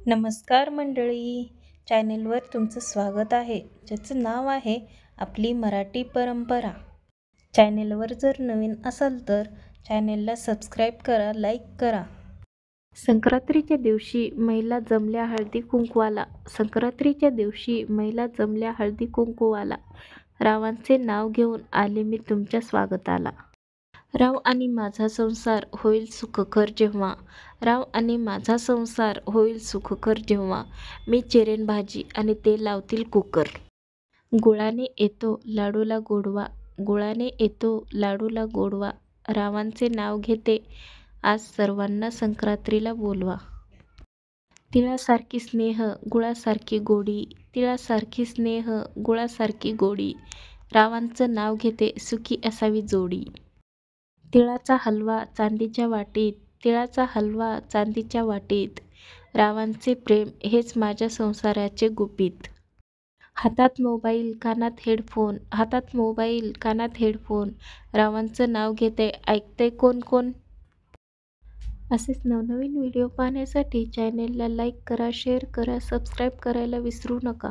नमस्कार मंडळी, चॅनेलवर तुमचं स्वागत आहे, ज्याचं नाव आहे आपली मराठी परंपरा. चॅनेलवर जर नवीन असाल तर चॅनेलला सबस्क्राईब करा, लाईक करा. संक्रांतीच्या दिवशी महिला जमल्या हळदी कुंकवाला. संक्रांतीच्या दिवशी महिला जमल्या हळदी कुंकवाला. रावांचे नाव घेऊन आले मी तुमच्या स्वागताला. राव आणि माझा संसार होईल सुखकर जेव्हा. राव आणि माझा संसार होईल सुखकर जेव्हा. मी चिरेन भाजी आणि ते लावतील कुकर. गुळाने येतो लाडूला गोडवा. गुळाने येतो लाडूला गोडवा. रावांचे नाव घेते आज सर्वांना संक्रांतीला बोलवा. तिळासारखी स्नेह गुळासारखी गोडी. तिळासारखी स्नेह गुळासारखी गोडी. रावांचं नाव घेते सुखी असावी जोडी. तिळाचा हलवा चांदीच्या वाटीत. तिळाचा हलवा चांदीच्या वाटीत. रावांचे प्रेम हेच माझ्या संसाराचे गुपित. हातात मोबाईल कानात हेडफोन. हातात मोबाईल कानात हेडफोन. रावांचं नाव घेते ऐकते कोण कोण. असेच नवनवीन व्हिडिओ पाहण्यासाठी चॅनेलला लाईक करा, शेअर करा, सबस्क्राईब करायला विसरू नका.